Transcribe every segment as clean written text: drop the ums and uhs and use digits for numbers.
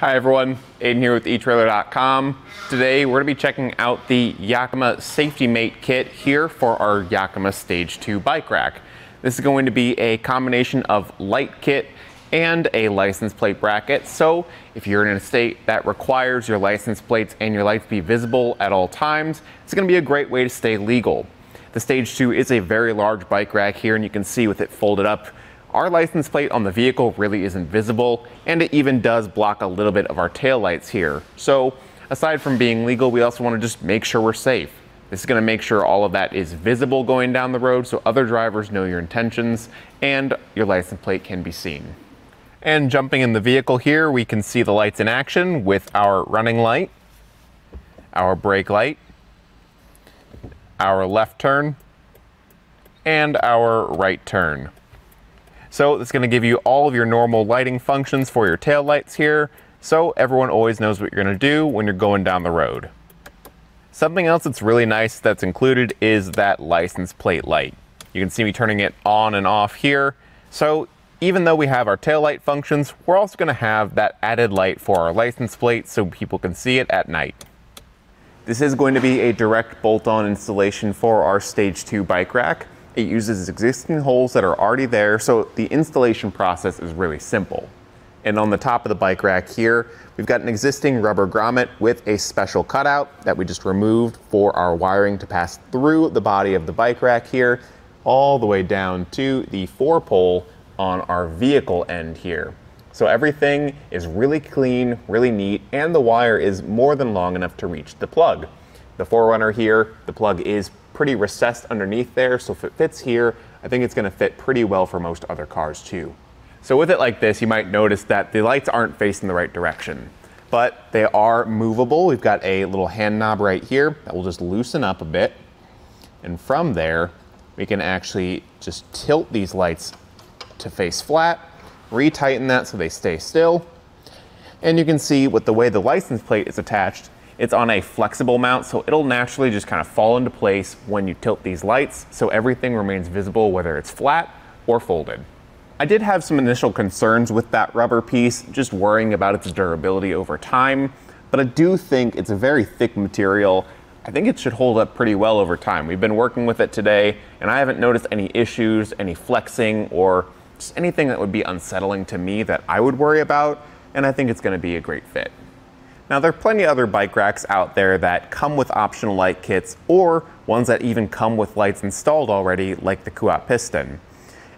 Hi everyone, Aiden here with etrailer.com. Today we're going to be checking out the Yakima Safety Mate kit here for our Yakima StageTwo bike rack. This is going to be a combination of light kit and a license plate bracket. So if you're in a state that requires your license plates and your lights be visible at all times, it's going to be a great way to stay legal. The StageTwo is a very large bike rack here, and you can see with it folded up, our license plate on the vehicle really isn't visible, and it even does block a little bit of our tail lights here. So aside from being legal, we also want to just make sure we're safe. This is going to make sure all of that is visible going down the road so other drivers know your intentions and your license plate can be seen. And jumping in the vehicle here, we can see the lights in action with our running light, our brake light, our left turn, and our right turn. So it's going to give you all of your normal lighting functions for your tail lights here, so everyone always knows what you're going to do when you're going down the road. Something else that's really nice that's included is that license plate light. You can see me turning it on and off here. So even though we have our tail light functions, we're also going to have that added light for our license plate so people can see it at night. This is going to be a direct bolt-on installation for our StageTwo bike rack. It uses existing holes that are already there, so the installation process is really simple. And on the top of the bike rack here, we've got an existing rubber grommet with a special cutout that we just removed for our wiring to pass through the body of the bike rack here, all the way down to the 4-pole on our vehicle end here. So everything is really clean, really neat, and the wire is more than long enough to reach the plug. The 4Runner here, the plug is pretty recessed underneath there, so if it fits here, I think it's going to fit pretty well for most other cars too. So with it like this, you might notice that the lights aren't facing the right direction, but they are movable. We've got a little hand knob right here that will just loosen up a bit, and from there we can actually just tilt these lights to face flat, retighten that so they stay still, and you can see with the way the license plate is attached, it's on a flexible mount, so it'll naturally just kind of fall into place when you tilt these lights, so everything remains visible whether it's flat or folded. I did have some initial concerns with that rubber piece, just worrying about its durability over time, but I do think it's a very thick material. I think it should hold up pretty well over time. We've been working with it today, and I haven't noticed any issues, any flexing, or just anything that would be unsettling to me that I would worry about, and I think it's going to be a great fit. Now, there are plenty of other bike racks out there that come with optional light kits, or ones that even come with lights installed already, like the cutout piston.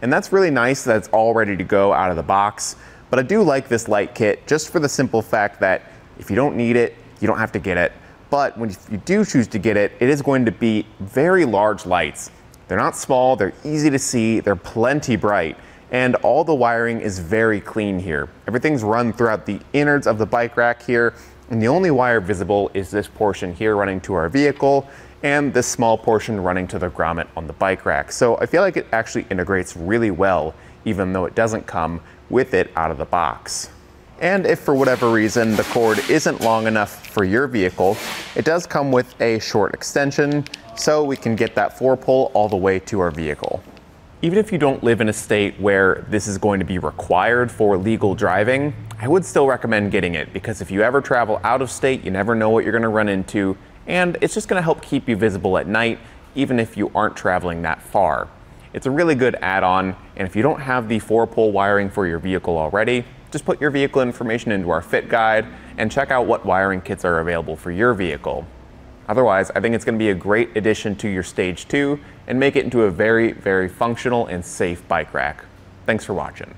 And that's really nice that it's all ready to go out of the box, but I do like this light kit just for the simple fact that if you don't need it, you don't have to get it. But when you do choose to get it, it is going to be very large lights. They're not small, they're easy to see, they're plenty bright, and all the wiring is very clean here. Everything's run throughout the innards of the bike rack here, and the only wire visible is this portion here running to our vehicle and this small portion running to the grommet on the bike rack. So I feel like it actually integrates really well, even though it doesn't come with it out of the box. And if for whatever reason the cord isn't long enough for your vehicle, it does come with a short extension, so we can get that 4-pole all the way to our vehicle. Even if you don't live in a state where this is going to be required for legal driving, I would still recommend getting it, because if you ever travel out of state, you never know what you're going to run into, and it's just going to help keep you visible at night, even if you aren't traveling that far. It's a really good add-on, and if you don't have the 4-pole wiring for your vehicle already, just put your vehicle information into our fit guide and check out what wiring kits are available for your vehicle. Otherwise, I think it's going to be a great addition to your StageTwo and make it into a very, very functional and safe bike rack. Thanks for watching.